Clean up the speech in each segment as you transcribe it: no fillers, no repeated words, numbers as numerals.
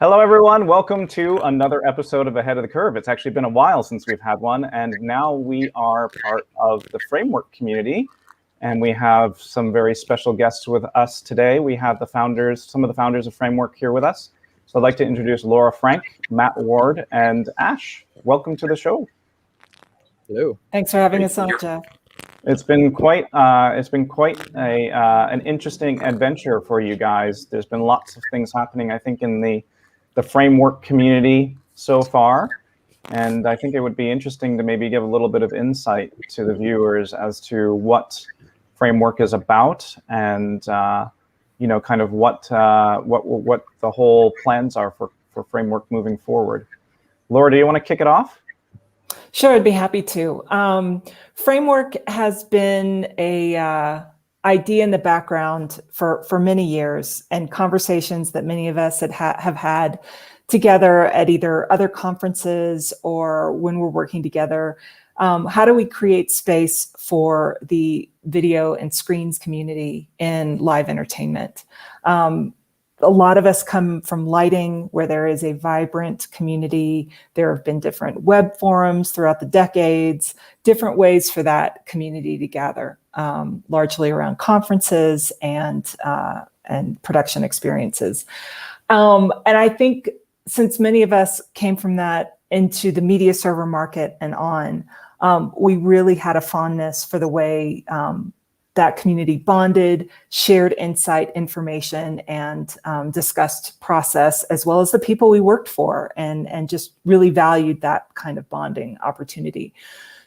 Hello, everyone. Welcome to another episode of Ahead of the Curve. It's actually been a while since we've had one, and now we are part of the Framework community, and we have some very special guests with us today. We have some of the founders of Framework here with us. So I'd like to introduce Laura Frank, Matt Ward, and Ash. Welcome to the show. Hello. Thanks for having us on, Jeff. It's been quite an interesting adventure for you guys. There's been lots of things happening, I think, in the Framework community so far, and I think it would be interesting to maybe give a little bit of insight to the viewers as to what Framework is about, and kind of what the whole plans are for Framework moving forward. Laura, do you want to kick it off? Sure, I'd be happy to. Framework has been a idea in the background for many years, and conversations that many of us have had together at either other conferences or when we're working together. How do we create space for the video and screens community in live entertainment? A lot of us come from lighting, where there is a vibrant community. There have been different web forums throughout the decades, different ways for that community to gather, largely around conferences and production experiences. And I think since many of us came from that into the media server market and on, we really had a fondness for the way that community bonded, shared insight, information, and discussed process, as well as the people we worked for, and just really valued that kind of bonding opportunity.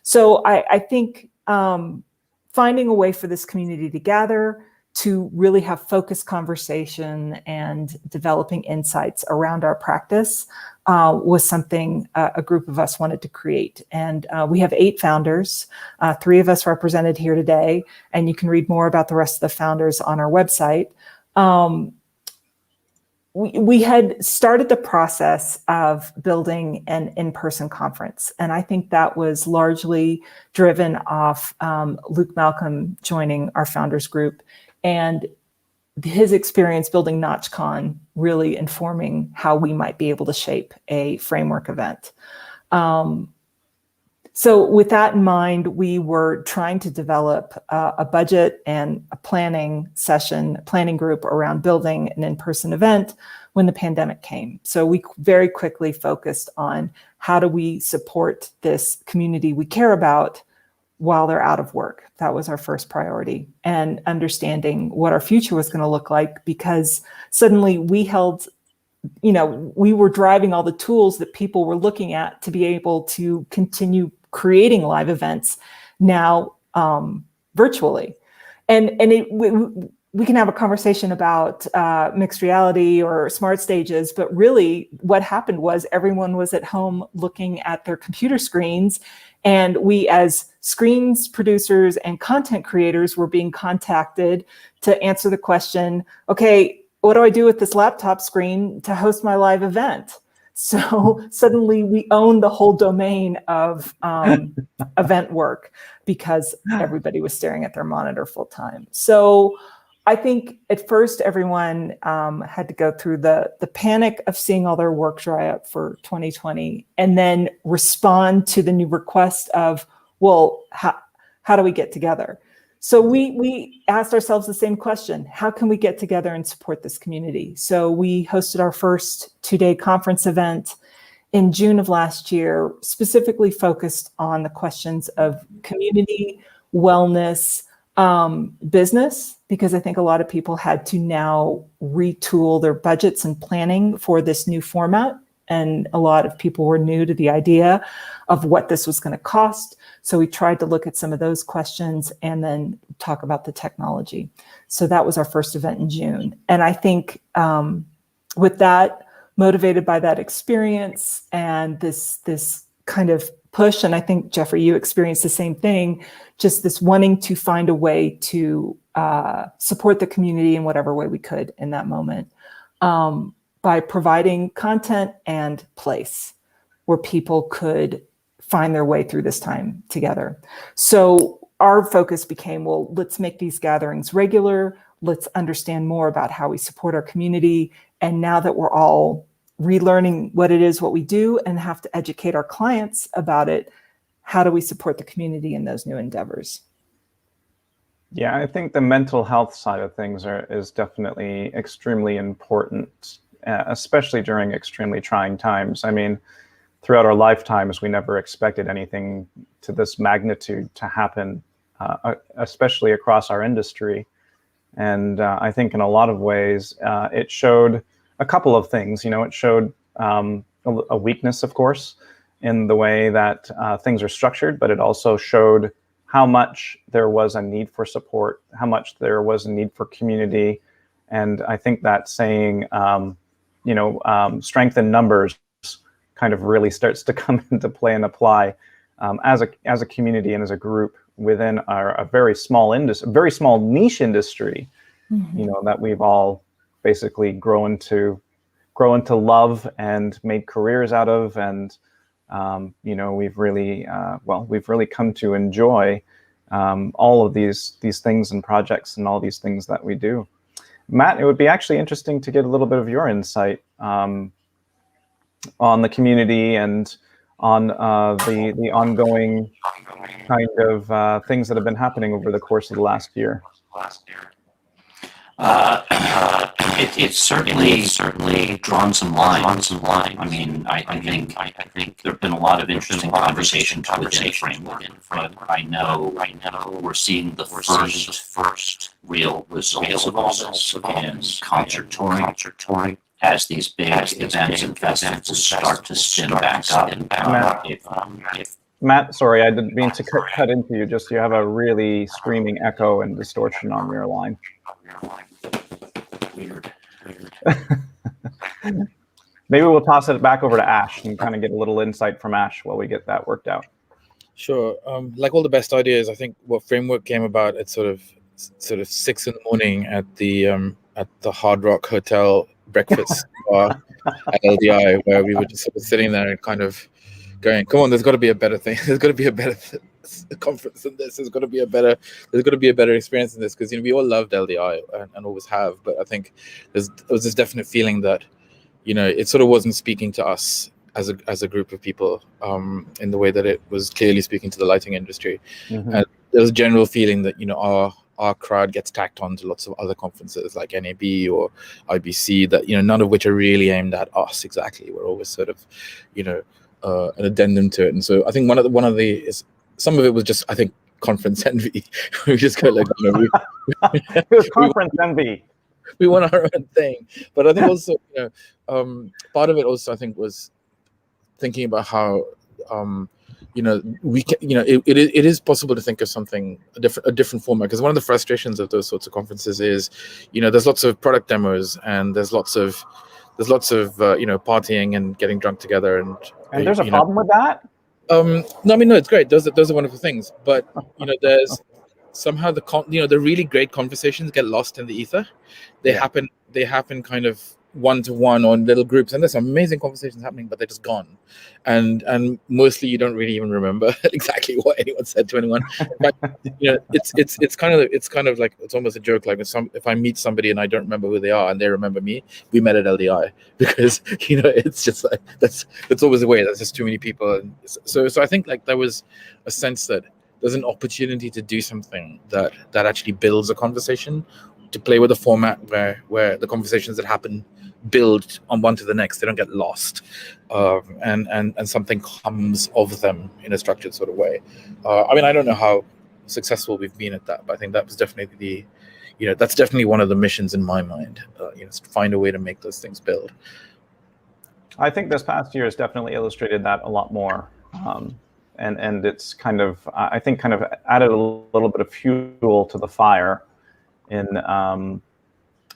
So I think finding a way for this community to gather, to really have focused conversation and developing insights around our practice was something a group of us wanted to create. And we have 8 founders, 3 of us represented here today, and you can read more about the rest of the founders on our website. We had started the process of building an in-person conference, and I think that was largely driven off Luke Malcolm joining our founders group, and his experience building NotchCon really informing how we might be able to shape a Framework event. So with that in mind, we were trying to develop a budget and a planning group around building an in-person event when the pandemic came. So we very quickly focused on how do we support this community we care about while they're out of work. That was our first priority, and understanding what our future was going to look like, because suddenly we were driving all the tools that people were looking at to be able to continue creating live events now virtually. And we can have a conversation about mixed reality or smart stages, but really what happened was everyone was at home looking at their computer screens, and we as screens producers and content creators were being contacted to answer the question, okay, what do I do with this laptop screen to host my live event? So suddenly we own the whole domain of event work, because everybody was staring at their monitor full time. So I think at first everyone had to go through the panic of seeing all their work dry up for 2020, and then respond to the new request of, well, how do we get together? So we asked ourselves the same question: how can we get together and support this community? So we hosted our first 2-day conference event in June of last year, specifically focused on the questions of community, wellness, business, because I think a lot of people had to now retool their budgets and planning for this new format. And a lot of people were new to the idea of what this was going to cost. So we tried to look at some of those questions and then talk about the technology. So that was our first event in June. And I think with that, motivated by that experience and this kind of push, and I think, Jeffrey, you experienced the same thing, just this wanting to find a way to support the community in whatever way we could in that moment, by providing content and place where people could find their way through this time together. So our focus became, well, let's make these gatherings regular. Let's understand more about how we support our community. And now that we're all relearning what it is, what we do, and have to educate our clients about it. How do we support the community in those new endeavors? Yeah, I think the mental health side of things is definitely extremely important, especially during extremely trying times. I mean, throughout our lifetimes, we never expected anything to this magnitude to happen, especially across our industry. And I think in a lot of ways, it showed a couple of things. You know, it showed a weakness, of course, in the way that things are structured, but it also showed how much there was a need for support, how much there was a need for community. And I think that saying, strength in numbers kind of really starts to come into play and apply as a community and as a group within a very small industry, very small niche industry, that we've all basically grown to love and made careers out of. And we've really come to enjoy all of these things and projects and all these things that we do. Matt, it would be actually interesting to get a little bit of your insight on the community and on the ongoing kind of things that have been happening over the course of the last year. It's certainly drawn some lines. I mean, I think there have been a lot of interesting conversations within the framework, but I know we're seeing the first real results of all this in concert touring. As these big events and festivals start to spin back up. Matt, sorry, I didn't mean to cut into you. Just you have a really screaming echo and distortion on your line. Weird. Maybe we'll toss it back over to Ash and kind of get a little insight from Ash while we get that worked out. Sure. Like all the best ideas, I think what Framework came about at sort of 6 a.m. at the Hard Rock Hotel breakfast bar at LDI, where we were just sort of sitting there and kind of going, "Come on, there's got to be a better thing. There's got to be a better conference than this. There's got to be a better experience than this." Because we all loved LDI and always have, but I think there was this definite feeling that it sort of wasn't speaking to us as a group of people in the way that it was clearly speaking to the lighting industry. Mm-hmm. And there was a general feeling that our crowd gets tacked on to lots of other conferences like NAB or IBC that none of which are really aimed at us exactly. We're always sort of an addendum to it. And so I think some of it was just, I think, conference envy. We just go like, it was conference envy. We want our own thing. But I think also part of it also I think was thinking about how we can, it is possible to think of something a different format, because one of the frustrations of those sorts of conferences is there's lots of product demos and there's lots of partying and getting drunk together and there's a problem with that. No, I mean, no, it's great. Those are wonderful things, but there's somehow the really great conversations get lost in the ether. They happen kind of one-to-one or in little groups, and there's some amazing conversations happening, but they're just gone, and mostly you don't really even remember exactly what anyone said to anyone. But it's kind of like, it's almost a joke, like if I meet somebody and I don't remember who they are and they remember me, we met at LDI, because it's just like that's always the way. There's just too many people, and so I think like there was a sense that there's an opportunity to do something that actually builds a conversation, to play with a format where the conversations that happen build on one to the next. They don't get lost, and something comes of them in a structured sort of way. I mean, I don't know how successful we've been at that, but I think that was definitely that's definitely one of the missions in my mind. To find a way to make those things build. I think this past year has definitely illustrated that a lot more, and it's kind of, I think, kind of added a little bit of fuel to the fire in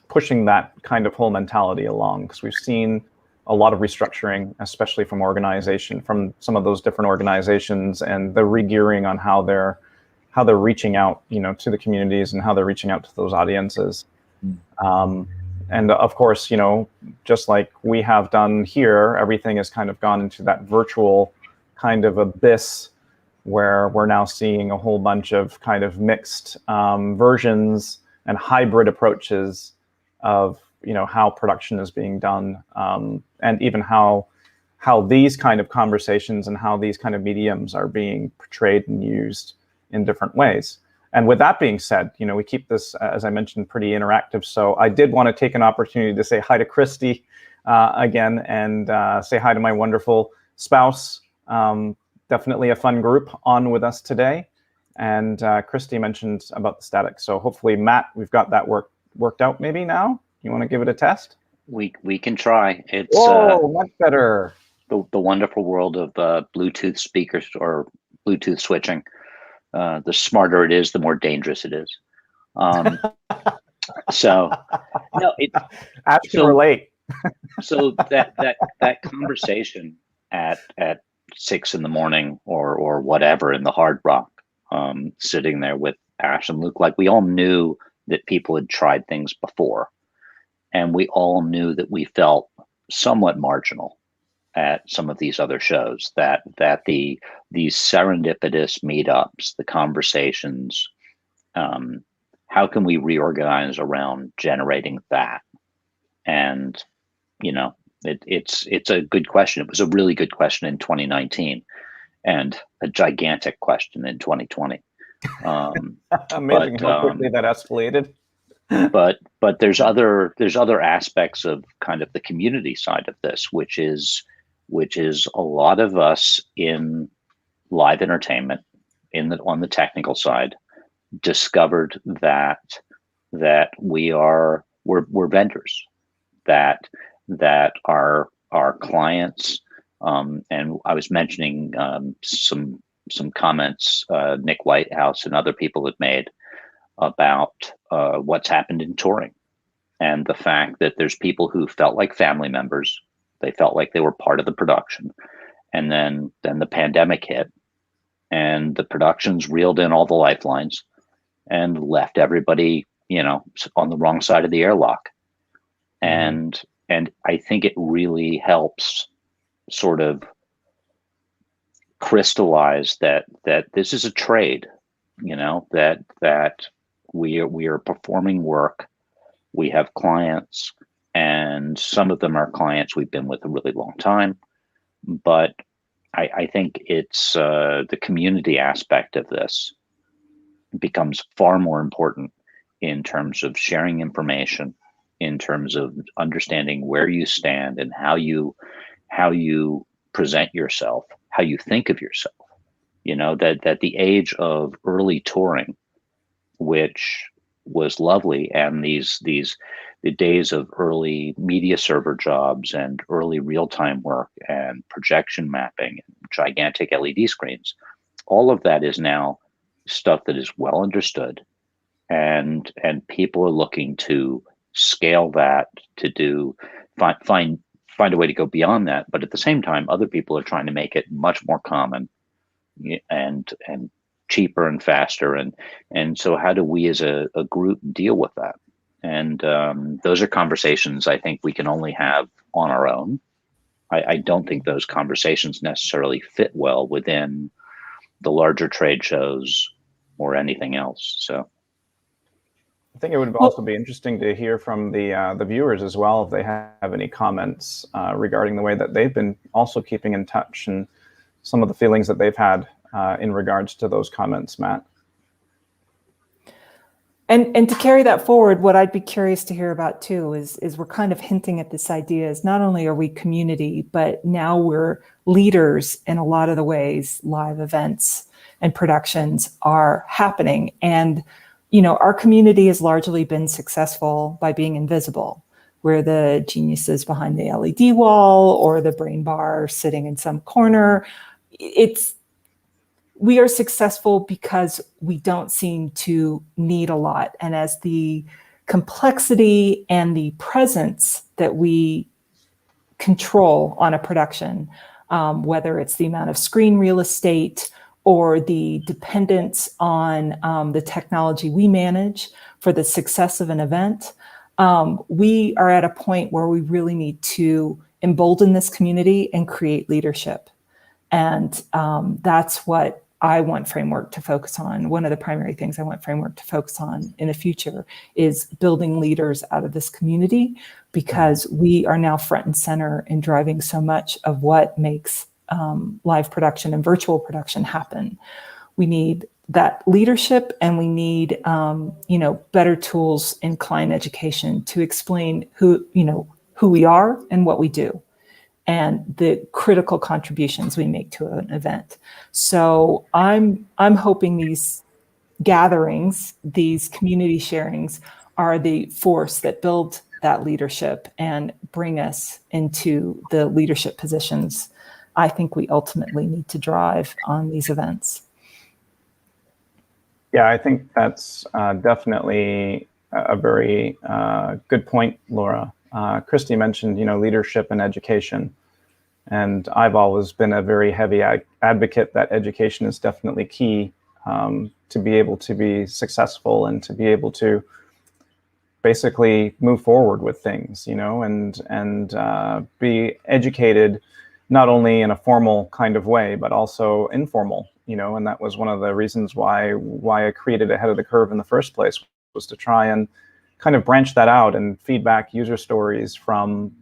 pushing that kind of whole mentality along, because we've seen a lot of restructuring, especially from some of those different organizations, and the regearing on how they're reaching out, to the communities and how they're reaching out to those audiences. And of course, just like we have done here, everything has kind of gone into that virtual kind of abyss, where we're now seeing a whole bunch of kind of mixed versions and hybrid approaches of how production is being done, and even how these kind of conversations and how these kind of mediums are being portrayed and used in different ways. And with that being said, we keep this, as I mentioned, pretty interactive. So I did want to take an opportunity to say hi to Christy again, and say hi to my wonderful spouse. Definitely a fun group on with us today. And Christy mentioned about the static. So hopefully, Matt, we've got that worked out maybe now. You want to give it a test? We can try. It's much better. The wonderful world of Bluetooth speakers or Bluetooth switching. The smarter it is, the more dangerous it is. So no, I can relate. So that conversation at 6 a.m. or whatever in the Hard Rock, sitting there with Ash and Luke, like we all knew that people had tried things before, and we all knew that we felt somewhat marginal at some of these other shows, that these serendipitous meetups, the conversations, how can we reorganize around generating that? And it's a good question. It was a really good question in 2019, and a gigantic question in 2020. Amazing how quickly that escalated. But there's other aspects of kind of the community side of this, which is a lot of us in live entertainment on the technical side discovered that we're vendors, that our clients, and I was mentioning some comments Nick Whitehouse and other people have made about what's happened in touring, and the fact that there's people who felt like family members. They felt like they were part of the production, and then the pandemic hit, and the productions reeled in all the lifelines and left everybody, on the wrong side of the airlock. And I think it really helps sort of crystallize that this is a trade, that we are performing work. We have clients, and some of them are clients we've been with a really long time. But I think it's the community aspect of this becomes far more important in terms of sharing information, in terms of understanding where you stand and how you present yourself, how you think of yourself. That the age of early touring, which was lovely, and the days of early media server jobs and early real-time work and projection mapping and gigantic LED screens, all of that is now stuff that is well understood, and people are looking to scale that, to find a way to go beyond that. But at the same time, other people are trying to make it much more common and cheaper and faster. And so how do we as a group deal with that? And those are conversations I think we can only have on our own. I don't think those conversations necessarily fit well within the larger trade shows or anything else. So I think it would also be interesting to hear from the viewers as well, if they have any comments regarding the way that they've been also keeping in touch and some of the feelings that they've had in regards to those comments, Matt. And to carry that forward, what I'd be curious to hear about too is we're kind of hinting at this idea is not only are we community, but now we're leaders in a lot of the ways live events and productions are happening. And, our community has largely been successful by being invisible. We're the geniuses behind the LED wall or the brain bar sitting in some corner. We are successful because we don't seem to need a lot. And as the complexity and the presence that we control on a production, whether it's the amount of screen real estate or the dependence on the technology we manage for the success of an event, we are at a point where we really need to embolden this community and create leadership. And that's what I want Framework to focus on, one of the primary things I want Framework to focus on in the future is building leaders out of this community, because we are now front and center in driving so much of what makes live production and virtual production happen. We need that leadership, and we need better tools in client education to explain who we are and what we do, and the critical contributions we make to an event. So I'm hoping these gatherings, these community sharings, are the force that build that leadership and bring us into the leadership positions I think we ultimately need to drive on these events. Yeah, I think that's definitely a very good point, Laura. Christy mentioned, leadership and education. And I've always been a very heavy advocate that education is definitely key to be able to be successful and to be able to basically move forward with things, and be educated not only in a formal kind of way, but also informal, and that was one of the reasons why I created Ahead of the Curve in the first place, was to try and kind of branch that out and feedback user stories from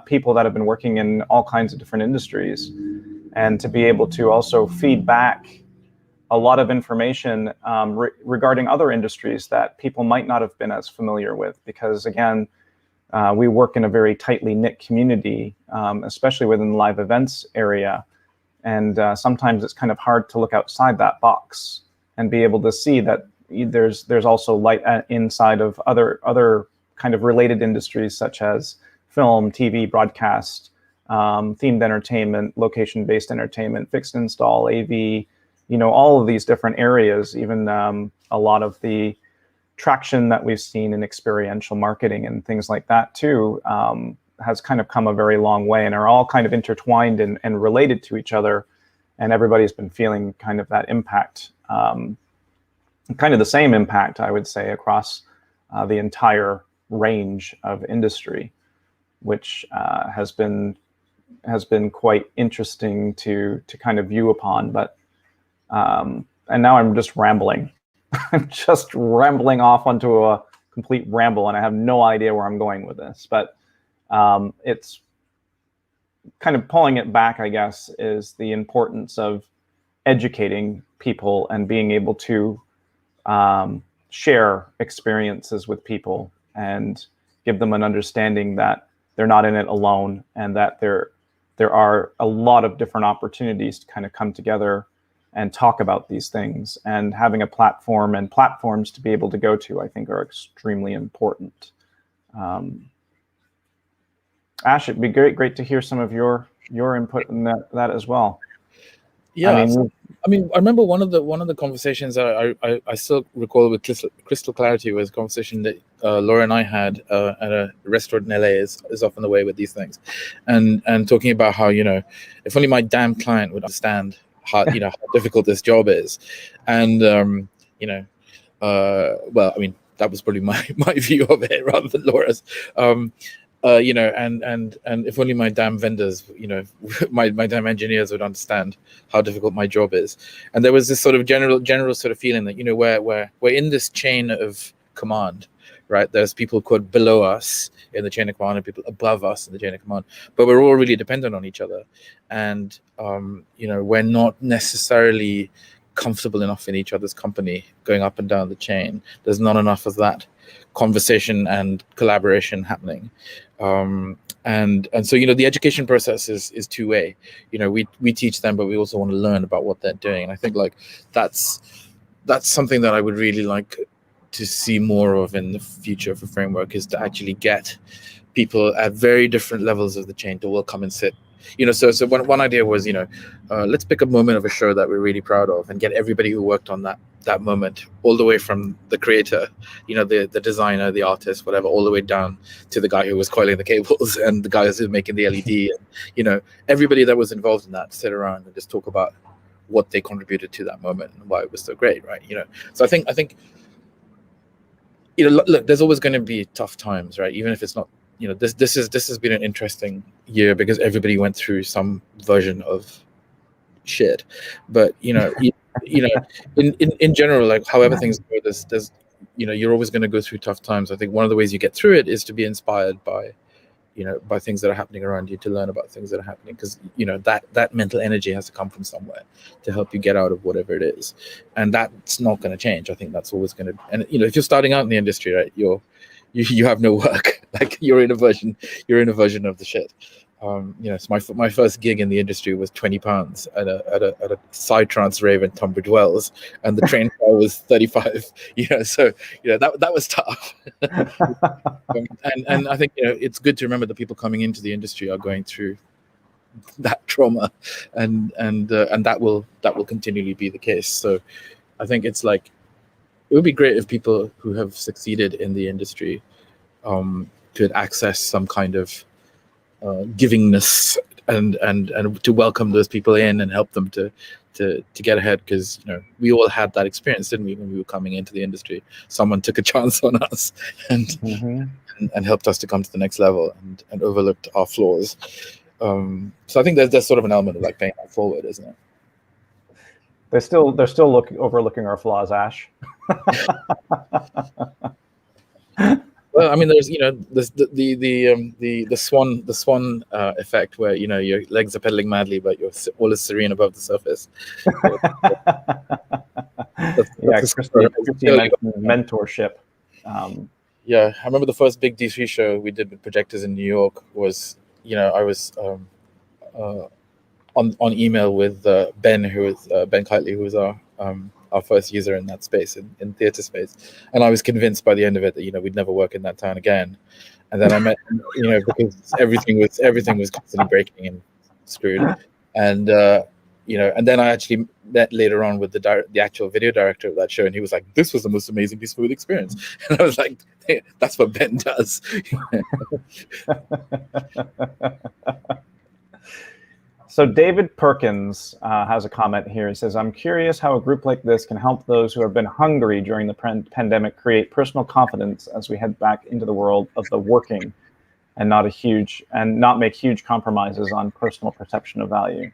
people that have been working in all kinds of different industries, and to be able to also feed back a lot of information regarding other industries that people might not have been as familiar with, because again, we work in a very tightly knit community, especially within the live events area. And sometimes it's kind of hard to look outside that box and be able to see that there's also light inside of other kind of related industries, such as film, TV, broadcast, themed entertainment, location-based entertainment, fixed install, AV, all of these different areas, even a lot of the traction that we've seen in experiential marketing and things like that too, has kind of come a very long way, and are all kind of intertwined and related to each other. And everybody's been feeling kind of that impact, kind of the same impact, I would say, across the entire range of industry, which has been quite interesting to kind of view upon. But and now I'm just rambling. I'm just rambling off onto a complete ramble, and I have no idea where I'm going with this. But it's kind of pulling it back, I guess, is the importance of educating people and being able to share experiences with people and give them an understanding that they're not in it alone, and that there are a lot of different opportunities to kind of come together and talk about these things. And having a platform and platforms to be able to go to, I think, are extremely important. Ash, it'd be great to hear some of your input in that as well. Yeah, I mean, I remember one of the conversations that I still recall with crystal clarity was a conversation that Laura and I had at a restaurant in LA, is often the way with these things, and talking about how, if only my damn client would understand how difficult this job is. And well, I mean, that was probably my view of it rather than Laura's. And if only my damn vendors, my damn engineers would understand how difficult my job is. And there was this sort of general sort of feeling that, we're in this chain of command, right? There's people quote below us in the chain of command and people above us in the chain of command, but we're all really dependent on each other. And, we're not necessarily comfortable enough in each other's company going up and down the chain. There's not enough of that conversation and collaboration happening. And so, the education process is two-way. We teach them, but we also want to learn about what they're doing. And I think that's something that I would really like to see more of in the future for Framework, is to actually get people at very different levels of the chain to all come and sit. So one idea was, let's pick a moment of a show that we're really proud of and get everybody who worked on that moment, all the way from the creator, the designer, the artist, whatever, all the way down to the guy who was coiling the cables and the guy who was making the LED, and, everybody that was involved in that, sit around and just talk about what they contributed to that moment and why it was so great, right? So I think look, there's always going to be tough times, right? Even if it's not, this has been an interesting year because everybody went through some version of shit. But in general, like however things go, there's you're always going to go through tough times. I think one of the ways you get through it is to be inspired by by things that are happening around you, to learn about things that are happening, because that mental energy has to come from somewhere to help you get out of whatever it is, and that's not going to change. I think that's always going to, and if you're starting out in the industry, right, you have no work. Like you're in a version of the shit. So my first gig in the industry was £20 at a psytrance rave in Tunbridge Wells, and the train fare was 35. So that was tough. and I think it's good to remember that people coming into the industry are going through that trauma, and that will continually be the case. So I think it's like it would be great if people who have succeeded in the industry could access some kind of givingness and to welcome those people in and help them to get ahead, because we all had that experience, didn't we, when we were coming into the industry? Someone took a chance on us and helped us to come to the next level and overlooked our flaws. So I think there's sort of an element of like paying that forward, isn't it? They're still overlooking our flaws, Ash. Well, I mean, there's the swan effect, where your legs are pedaling madly, but you're all is serene above the surface. That's Christine mentioned mentorship. Yeah, I remember the first big D3 show we did with projectors in New York was, I was on email with Ben Kitely, who was our first user in that space, in theater space, and I was convinced by the end of it that we'd never work in that town again. And then I met because everything was constantly breaking and screwed, and and then I actually met later on with the actual video director of that show, and he was like, "This was the most amazingly smooth experience," and I was like, hey, "That's what Ben does." So David Perkins has a comment here. He says, "I'm curious how a group like this can help those who have been hungry during the pandemic create personal confidence as we head back into the world of the working, and not make huge compromises on personal perception of value."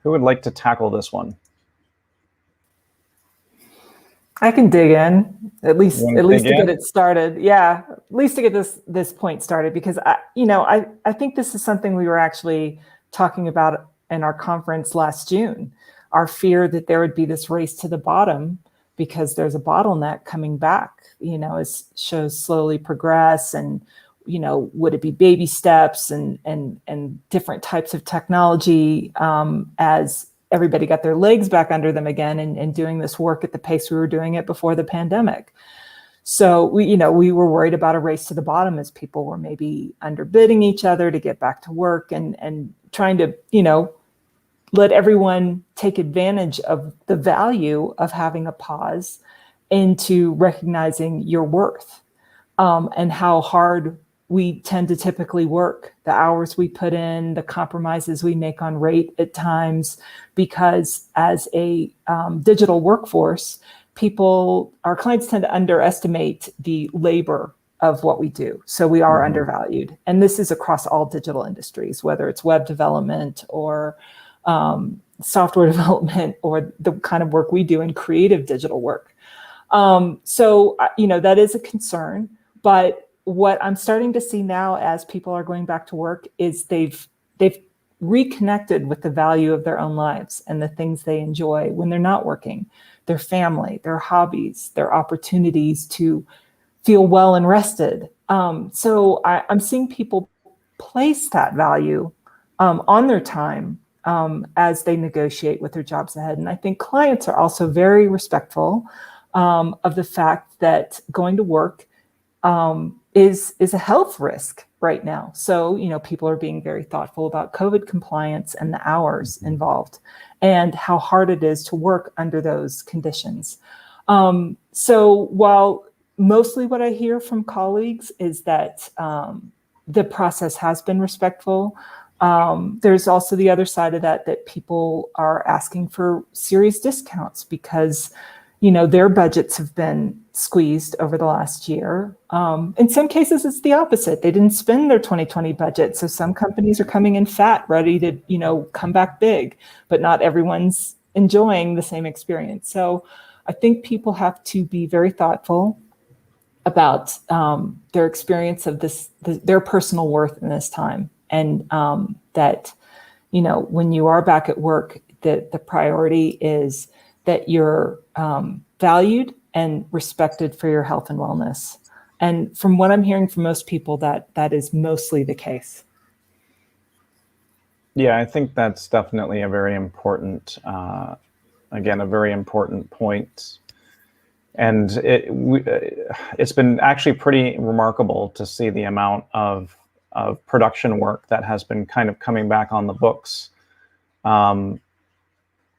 Who would like to tackle this one? I can dig in, at least to get it started. Yeah, at least to get this point started, because I think this is something we were actually talking about in our conference last June. Our fear that there would be this race to the bottom because there's a bottleneck coming back, as shows slowly progress, and would it be baby steps and different types of technology as everybody got their legs back under them again and doing this work at the pace we were doing it before the pandemic. So we were worried about a race to the bottom as people were maybe underbidding each other to get back to work and trying to, let everyone take advantage of the value of having a pause into recognizing your worth and how hard we tend to typically work, the hours we put in, the compromises we make on rate at times, because as a digital workforce, our clients tend to underestimate the labor of what we do. So we are undervalued. And this is across all digital industries, whether it's web development or software development or the kind of work we do in creative digital work. So that is a concern. But what I'm starting to see now as people are going back to work is they've reconnected with the value of their own lives and the things they enjoy when they're not working, their family, their hobbies, their opportunities to feel well and rested. So I'm seeing people place that value on their time as they negotiate with their jobs ahead. And I think clients are also very respectful of the fact that going to work is a health risk right now. So, people are being very thoughtful about COVID compliance and the hours involved and how hard it is to work under those conditions. So while mostly what I hear from colleagues is that the process has been respectful, there's also the other side of that people are asking for serious discounts because their budgets have been squeezed over the last year. In some cases, it's the opposite. They didn't spend their 2020 budget. So some companies are coming in fat, ready to, come back big, but not everyone's enjoying the same experience. So I think people have to be very thoughtful about their experience of their personal worth in this time. And that, when you are back at work, the priority is that you're valued and respected for your health and wellness. And from what I'm hearing from most people, that is mostly the case. Yeah, I think that's definitely a very important, again, a very important point. And it's been actually pretty remarkable to see the amount of production work that has been kind of coming back on the books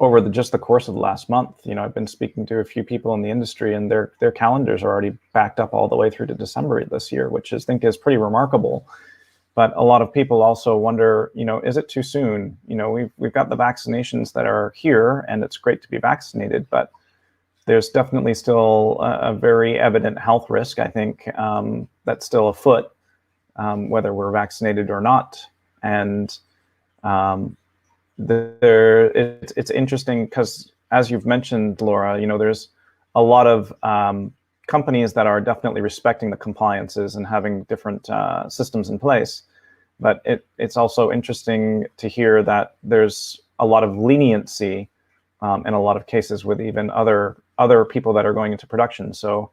over just the course of the last month. I've been speaking to a few people in the industry, and their calendars are already backed up all the way through to December this year, which I think is pretty remarkable. But a lot of people also wonder, is it too soon? We've got the vaccinations that are here, and it's great to be vaccinated, but there's definitely still a very evident health risk, I think, that's still afoot, whether we're vaccinated or not. And it's interesting because, as you've mentioned, Laura, there's a lot of companies that are definitely respecting the compliances and having different systems in place. But it's also interesting to hear that there's a lot of leniency in a lot of cases with even other people that are going into production. So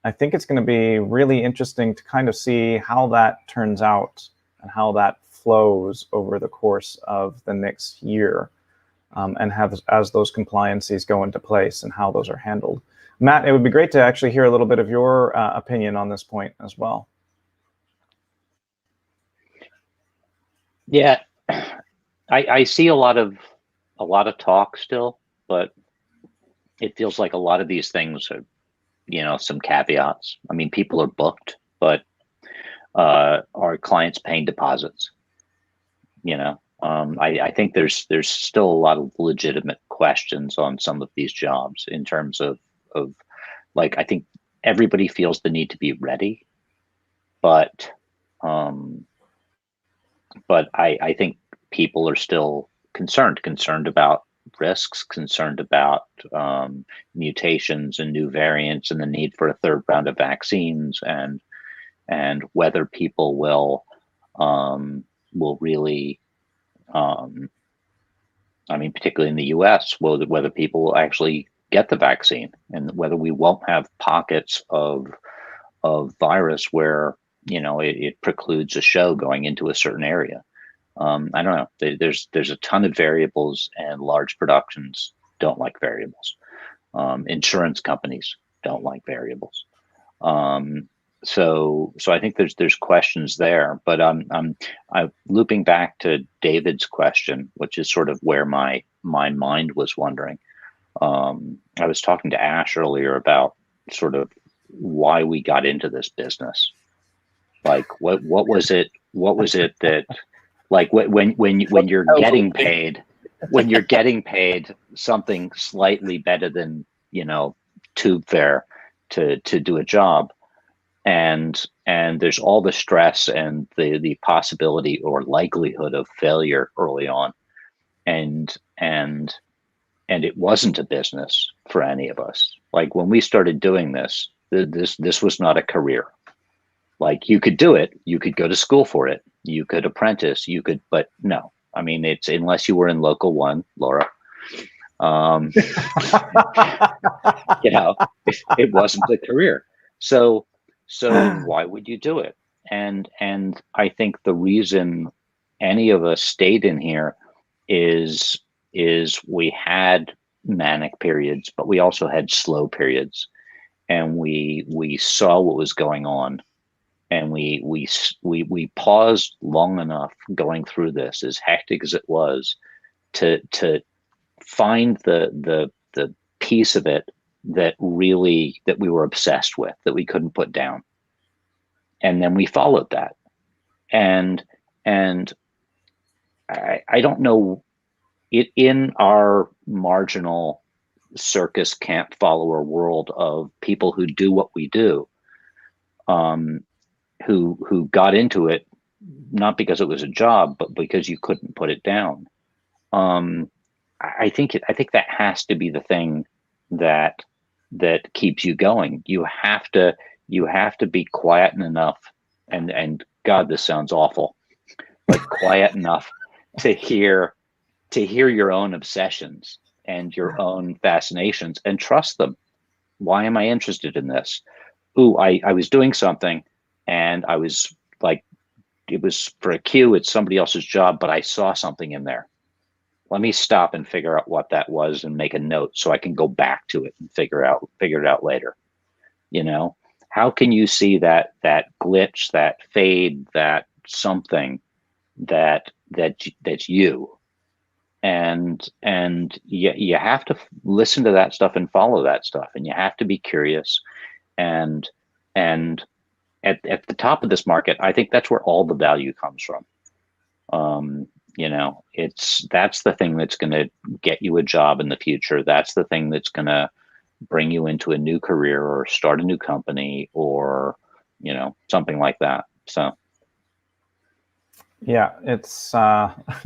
I think it's going to be really interesting to kind of see how that turns out and how that flows over the course of the next year, and as those compliances go into place and how those are handled. Matt, it would be great to actually hear a little bit of your opinion on this point as well. Yeah, I see a lot of talk still, but it feels like a lot of these things are, some caveats. I mean, people are booked, but are clients paying deposits? I think there's still a lot of legitimate questions on some of these jobs in terms of like, I think everybody feels the need to be ready, but I think people are still concerned about risks, concerned about mutations and new variants and the need for a third round of vaccines, and whether people will really, particularly in the US, whether people will actually get the vaccine, and whether we won't have pockets of virus where, it precludes a show going into a certain area. I don't know. There's a ton of variables, and large productions don't like variables. Insurance companies don't like variables. So I think there's questions there, but I'm looping back to David's question, which is sort of where my mind was wondering. I was talking to Ash earlier about sort of why we got into this business. Like, what was it that, like, when you're getting paid, something slightly better than, tube fare to do a job, and there's all the stress and the possibility or likelihood of failure early on, and it wasn't a business for any of us. Like, when we started doing this was not a career. Like, you could do it, you could go to school for it, you could apprentice, but no. I mean, it's, unless you were in Local 1, Laura, it wasn't a career. So why would you do it? And I think the reason any of us stayed in here is we had manic periods, but we also had slow periods, and we saw what was going on. And we paused long enough going through this, as hectic as it was, to find the piece of it that we were obsessed with, that we couldn't put down. And then we followed that. And I don't know, it in our marginal circus camp follower world of people who do what we do, who got into it not because it was a job, but because you couldn't put it down. I think that has to be the thing that keeps you going. You have to be quiet enough, and God, this sounds awful, but quiet enough to hear your own obsessions and your own fascinations and trust them. Why am I interested in this? Ooh, I was doing something and I was like, it was for a cue, it's somebody else's job, but I saw something in there. Let me stop and figure out what that was and make a note so I can go back to it and figure it out later. You know, how can you see that glitch, that fade, that something that's you? And you have to listen to that stuff and follow that stuff, and you have to be curious. And at the top of this market, I think that's where all the value comes from. You know, that's the thing that's going to get you a job in the future. That's the thing that's going to bring you into a new career or start a new company or, you know, something like that. So. Yeah, it's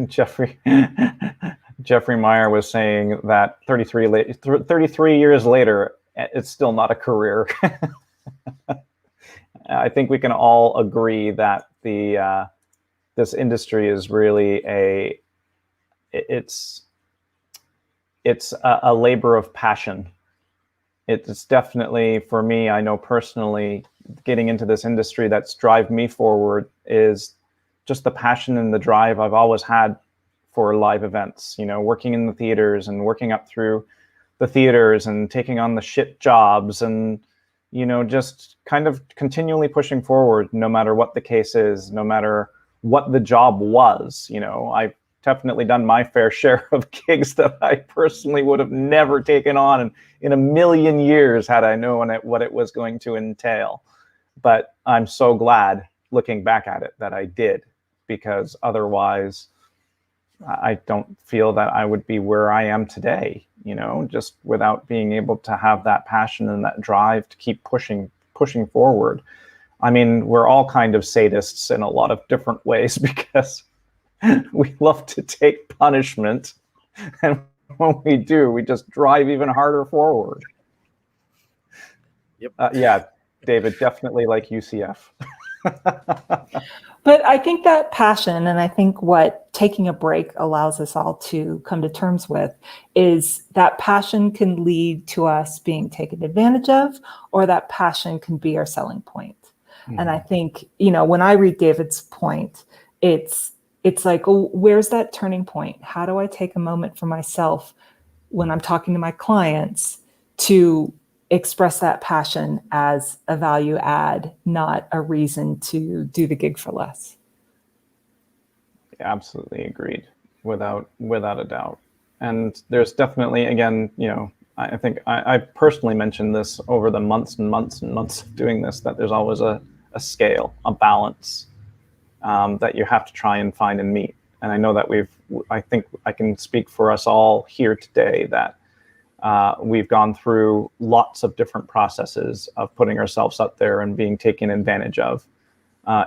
Jeffrey Meyer was saying that 33 years later, it's still not a career. I think we can all agree that this industry is really it's a labor of passion. It's definitely, for me, I know personally, getting into this industry that's drive me forward is just the passion and the drive I've always had for live events, you know, working in the theaters and working up through the theaters and taking on the shit jobs and, you know, just kind of continually pushing forward no matter what the case is, no matter what the job was. You know, I've definitely done my fair share of gigs that I personally would have never taken on in a million years had I known what it was going to entail. But I'm so glad looking back at it that I did, because otherwise I don't feel that I would be where I am today, you know, just without being able to have that passion and that drive to keep pushing forward. I mean, we're all kind of sadists in a lot of different ways because we love to take punishment. And when we do, we just drive even harder forward. Yep. Yeah, David, definitely like UCF. But I think that passion, and I think what taking a break allows us all to come to terms with, is that passion can lead to us being taken advantage of, or that passion can be our selling point. Mm-hmm. And I think, you know, when I read David's point, it's like, oh, where's that turning point? How do I take a moment for myself when I'm talking to my clients to express that passion as a value add, not a reason to do the gig for less? Absolutely agreed, without a doubt. And there's definitely, again, you know, I think I personally mentioned this over the months and months and months of doing this, that there's always a scale, a balance that you have to try and find and meet. And I know that I think I can speak for us all here today that we've gone through lots of different processes of putting ourselves up there and being taken advantage of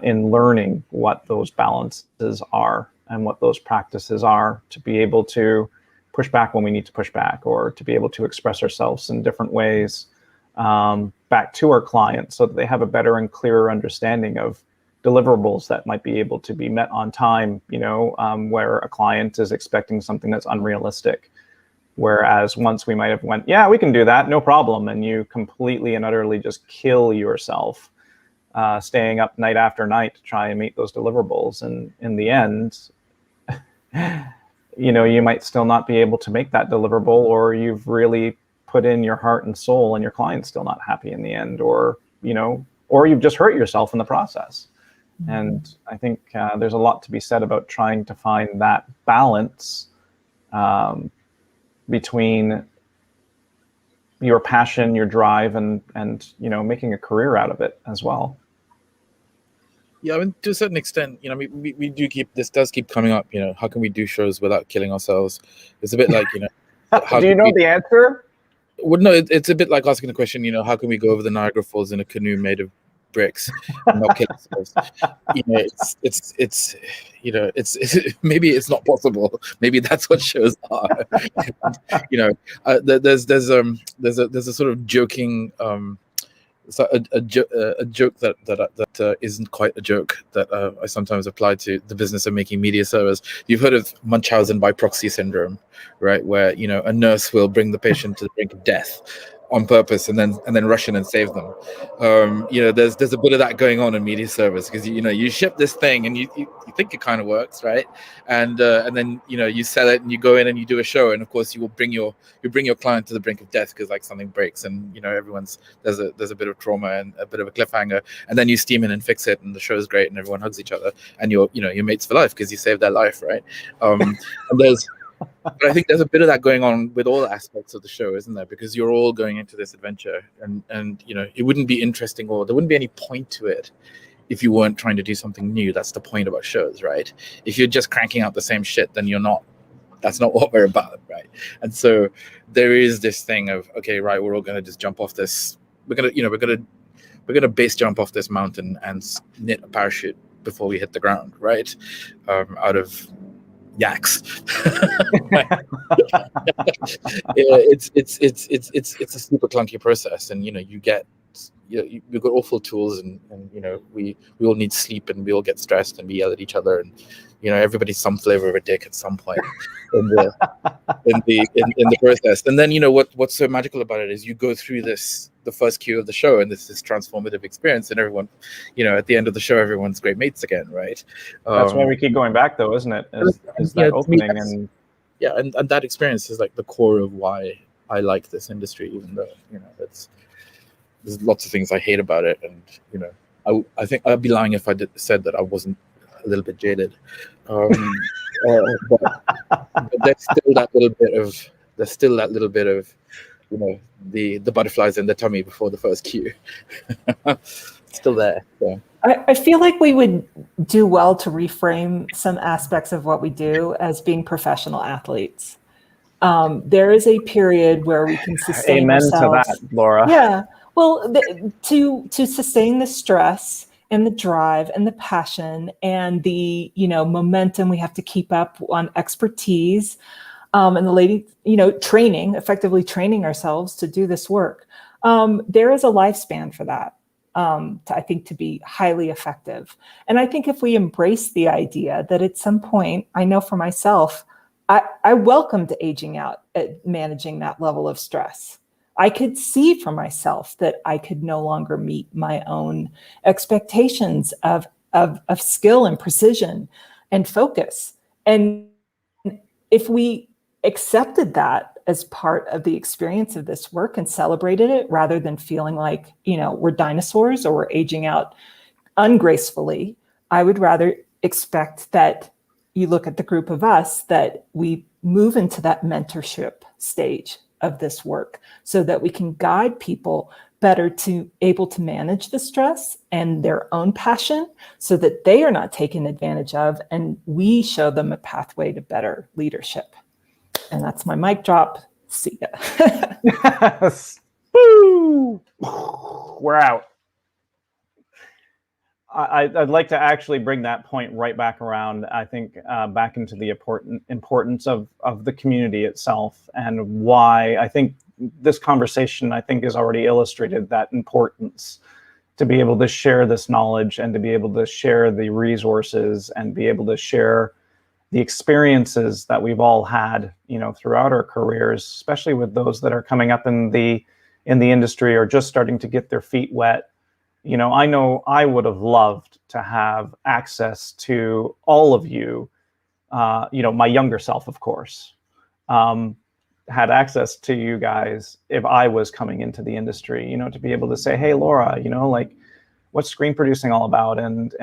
in learning what those balances are and what those practices are to be able to push back when we need to push back, or to be able to express ourselves in different ways back to our clients so that they have a better and clearer understanding of deliverables that might be able to be met on time, you know, where a client is expecting something that's unrealistic. Whereas once we might have went, yeah, we can do that, no problem. And you completely and utterly just kill yourself staying up night after night to try and meet those deliverables. And in the end, you know, you might still not be able to make that deliverable, or you've really put in your heart and soul and your client's still not happy in the end, or, you know, or you've just hurt yourself in the process. Mm-hmm. And I think there's a lot to be said about trying to find that balance between your passion, your drive, and you know, making a career out of it as well. Yeah, I mean, to a certain extent, you know, we do keep coming up. You know, how can we do shows without killing ourselves? It's a bit like, you know, do you know the answer? Well, no, it's a bit like asking the question, how can we go over the Niagara Falls in a canoe made of bricks and not kill ourselves? It's maybe it's not possible. Maybe that's what shows are. There's a sort of joking. So a joke that isn't quite a joke that I sometimes apply to the business of making media service. You've heard of Munchausen by proxy syndrome, right? Where a nurse will bring the patient to the brink of death on purpose and then rush in and save them. There's a bit of that going on in media service, because you ship this thing and you think it kind of works, right? And then you sell it and you go in and you do a show, and of course you bring your client to the brink of death because like something breaks, and there's a bit of trauma and a bit of a cliffhanger, and then you steam in and fix it, and the show is great and everyone hugs each other, and you're mates for life because you saved their life, right? But I think there's a bit of that going on with all aspects of the show, isn't there? Because you're all going into this adventure, and it wouldn't be interesting, or there wouldn't be any point to it if you weren't trying to do something new. That's the point about shows, right? If you're just cranking out the same shit, then that's not what we're about, right? And so there is this thing of, okay, right, we're all going to just jump off this. We're gonna base jump off this mountain and knit a parachute before we hit the ground, right? Out of yaks. It's a super clunky process, and you've got awful tools, and we all need sleep, and we all get stressed, and we yell at each other, and everybody's some flavor of a dick at some point in the process. And then what's so magical about it is you go through the first cue of the show, and this transformative experience, and everyone, at the end of the show, everyone's great mates again, right? That's why we keep going back, though, isn't it? Is that opening and that experience is like the core of why I like this industry, even though there's lots of things I hate about it, and I think I'd be lying if I said that I wasn't a little bit jaded, but there's still that little bit of the butterflies in the tummy before the first cue. Still there. So. I feel like we would do well to reframe some aspects of what we do as being professional athletes. There is a period where we can sustain Amen ourselves. to that, Laura. Yeah. Well, to sustain the stress and the drive and the passion and the momentum we have to keep up on expertise, and effectively training ourselves to do this work. There is a lifespan for that, I think, to be highly effective. And I think if we embrace the idea that at some point, I know for myself, I welcomed aging out at managing that level of stress. I could see for myself that I could no longer meet my own expectations of skill and precision and focus. And if we accepted that as part of the experience of this work and celebrated it, rather than feeling like, we're dinosaurs or we're aging out ungracefully, I would rather expect that you look at the group of us, that we move into that mentorship stage of this work so that we can guide people better to able to manage the stress and their own passion so that they are not taken advantage of, and we show them a pathway to better leadership. And that's my mic drop. See ya. Yes. Woo! We're out. I'd like to actually bring that point right back around, I think, back into the importance of the community itself, and why I think this conversation, has already illustrated that importance, to be able to share this knowledge and to be able to share the resources and be able to share the experiences that we've all had, throughout our careers, especially with those that are coming up in the industry or just starting to get their feet wet. I know I would have loved to have access to all of you. My younger self, of course, had access to you guys if I was coming into the industry, to be able to say, hey, Laura, what's screen producing all about? And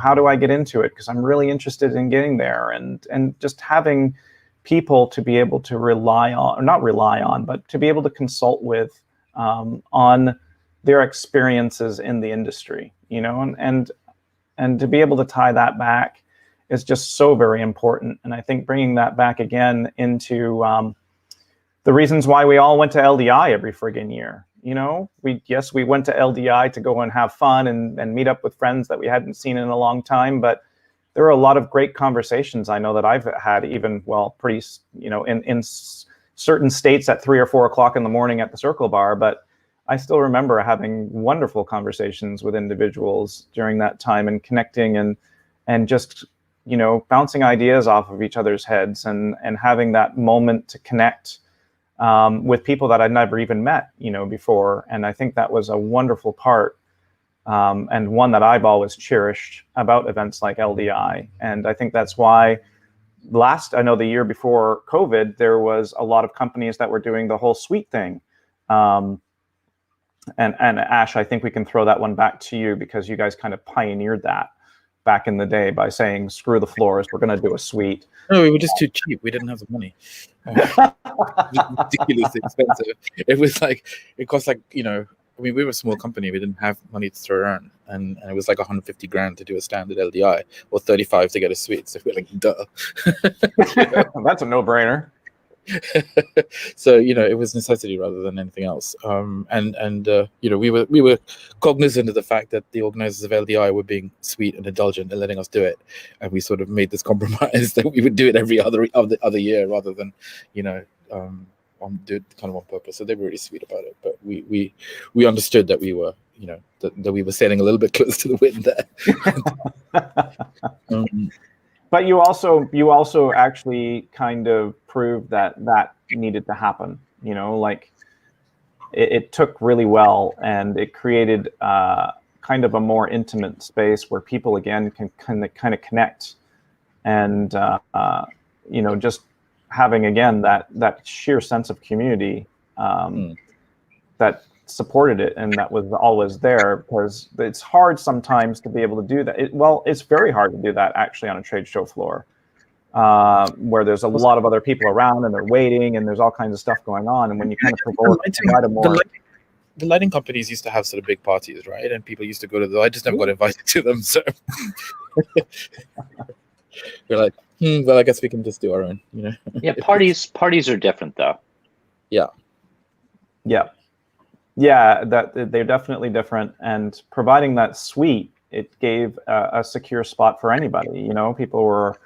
how do I get into it? Because I'm really interested in getting there. And just having people to be able to rely on, or not rely on, but to be able to consult with on their experiences in the industry, and to be able to tie that back is just so very important. And I think bringing that back again into the reasons why we all went to LDI every friggin' year. You know, we went to LDI to go and have fun and meet up with friends that we hadn't seen in a long time. But there are a lot of great conversations I know that I've had, even, well, pretty, you know, in certain states at 3 or 4 o'clock in the morning at the Circle Bar. But I still remember having wonderful conversations with individuals during that time and connecting and just, you know, bouncing ideas off of each other's heads and having that moment to connect with people that I'd never even met, you know, before. And I think that was a wonderful part, and one that I've always cherished about events like LDI. And I think that's why I know the year before COVID, there was a lot of companies that were doing the whole suite thing. And Ash, I think we can throw that one back to you, because you guys kind of pioneered that back in the day by saying, screw the floors, we're going to do a suite. No, we were just too cheap. We didn't have the money. Ridiculously expensive. It was like, it cost like, you know, I mean, we were a small company. We didn't have money to throw around. And it was like 150 grand to do a standard LDI, or 35 to get a suite. So we're like, duh. That's a no-brainer. So, you know, it was necessity rather than anything else. You know, we were cognizant of the fact that the organizers of LDI were being sweet and indulgent and letting us do it, and we sort of made this compromise that we would do it every other year rather than, you know, do it kind of on purpose. So they were really sweet about it, but we understood that we were, you know, that we were sailing a little bit close to the wind there. But you also actually kind of proved that needed to happen. You know, like it took really well, and it created kind of a more intimate space where people again can kind of connect, and you know, just having again that sheer sense of community that supported it and that was always there, because it's hard sometimes to be able to do that. It's very hard to do that actually on a trade show floor, where there's a lot of other people around and they're waiting and there's all kinds of stuff going on. And when you kind of provide a more... The lighting companies used to have sort of big parties, right? And people used to go to them. I just never got invited to them, so we're like, well, I guess we can just do our own, you know. Yeah, parties are different, though. Yeah. That they're definitely different, and providing that suite, it gave a secure spot for anybody. You know, people were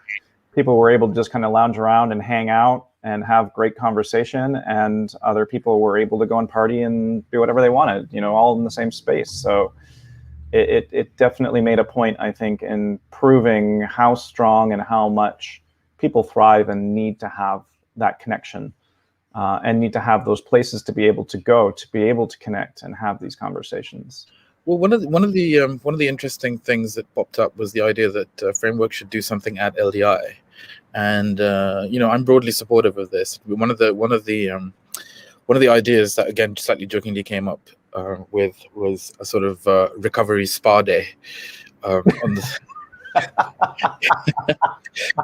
able to just kind of lounge around and hang out and have great conversation, and other people were able to go and party and do whatever they wanted, you know, all in the same space. So it definitely made a point, I think, in proving how strong and how much people thrive and need to have that connection. And need to have those places to be able to go, to be able to connect and have these conversations. Well, one of the interesting things that popped up was the idea that Framework should do something at LDI, and you know, I'm broadly supportive of this. One of the ideas that, again, slightly jokingly came up with was a sort of recovery spa day, on the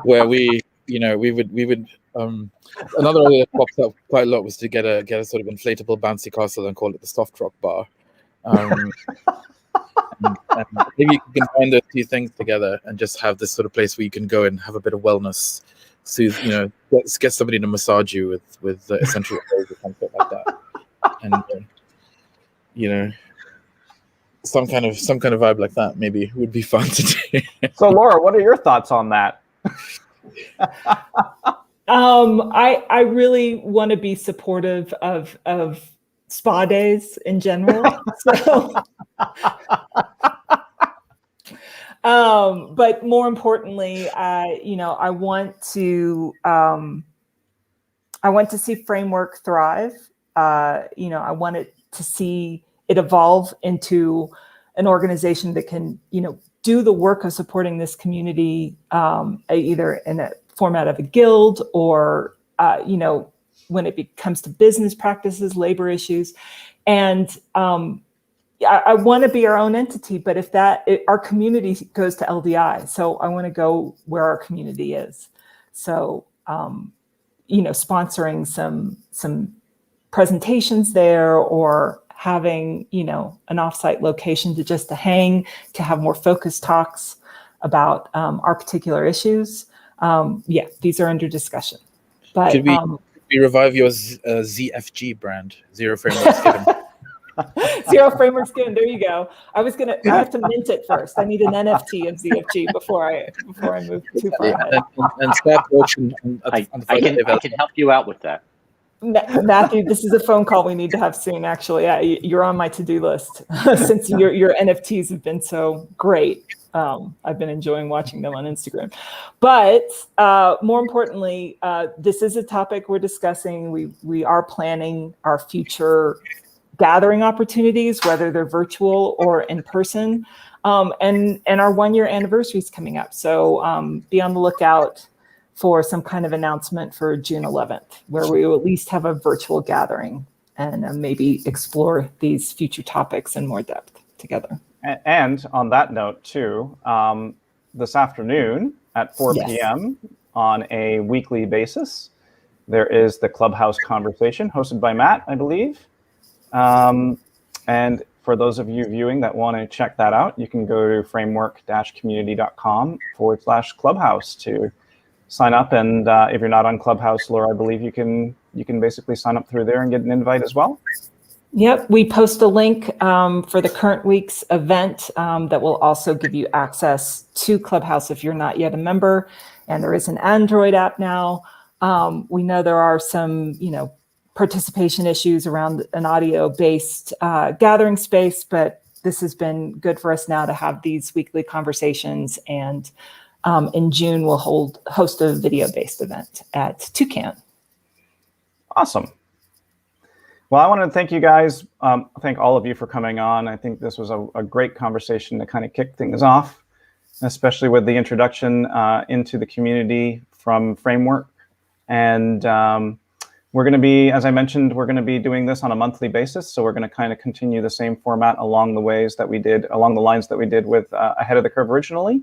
where we would. Another idea that popped up quite a lot was to get a sort of inflatable bouncy castle and call it the Soft Rock Bar. And maybe you can combine those two things together and just have this sort of place where you can go and have a bit of wellness, soothe, you know, get somebody to massage you with essential oils or something like that, and you know, some kind of vibe like that maybe would be fun to do. So, Laura, what are your thoughts on that? I really want to be supportive of spa days in general. So, but more importantly, I want to see Framework thrive. I want to see it evolve into an organization that can, do the work of supporting this community, either in a format of a guild or, when it comes to business practices, labor issues. And I want to be our own entity, but if our community goes to LDI, so I want to go where our community is. So, sponsoring some presentations there, or having, an offsite location to hang, to have more focused talks about our particular issues. These are under discussion. But We revive your ZFG brand, Zero Frameworks Given. Zero frameworks given. There you go. I have to mint it first. I need an NFT of ZFG before I move too far ahead. And start working on I can help you out with that. Matthew, this is a phone call we need to have soon. Actually, yeah, you're on my to-do list since your NFTs have been so great. I've been enjoying watching them on Instagram. But more importantly, this is a topic we're discussing. We are planning our future gathering opportunities, whether they're virtual or in person, and our 1-year anniversary is coming up. So be on the lookout for some kind of announcement for June 11th, where we will at least have a virtual gathering and maybe explore these future topics in more depth together. And on that note, too, this afternoon at 4 p.m. on a weekly basis, there is the Clubhouse Conversation hosted by Matt, I believe. And for those of you viewing that want to check that out, you can go to framework-community.com/clubhouse to sign up. And if you're not on Clubhouse, Laura, I believe you can basically sign up through there and get an invite as well. Yep, we post a link for the current week's event that will also give you access to Clubhouse if you're not yet a member. And there is an Android app now. We know there are some, participation issues around an audio-based gathering space, but this has been good for us now to have these weekly conversations. And in June, we'll host a video-based event at Toucan. Awesome. Well, I want to thank you guys, thank all of you for coming on. I think this was a great conversation to kind of kick things off, especially with the introduction into the community from Framework. And we're going to be, as I mentioned, we're going to be doing this on a monthly basis. So we're going to kind of continue the same format along the lines that we did with Ahead of the Curve originally.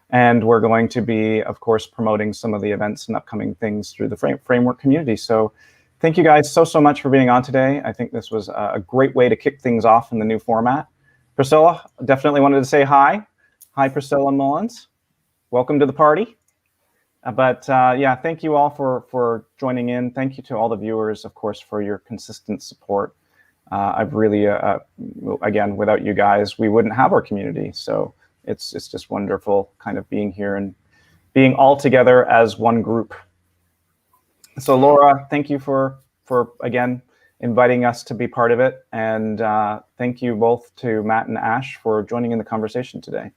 And we're going to be, of course, promoting some of the events and upcoming things through the Framework community. So thank you guys so much for being on today. I think this was a great way to kick things off in the new format. Priscilla, definitely wanted to say hi. Hi, Priscilla Mullins. Welcome to the party. But yeah, thank you all for joining in. Thank you to all the viewers, of course, for your consistent support. I've really, again, without you guys, we wouldn't have our community. So it's just wonderful kind of being here and being all together as one group. So Laura, thank you for again, inviting us to be part of it. And thank you both to Matt and Ash for joining in the conversation today.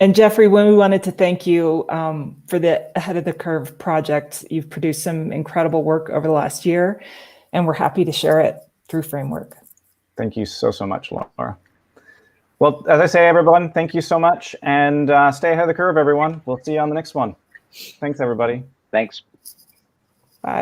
And Jeffrey, we wanted to thank you for the Ahead of the Curve project. You've produced some incredible work over the last year, and we're happy to share it through Framework. Thank you so much, Laura. Well, as I say, everyone, thank you so much, and stay ahead of the curve, everyone. We'll see you on the next one. Thanks, everybody. Thanks.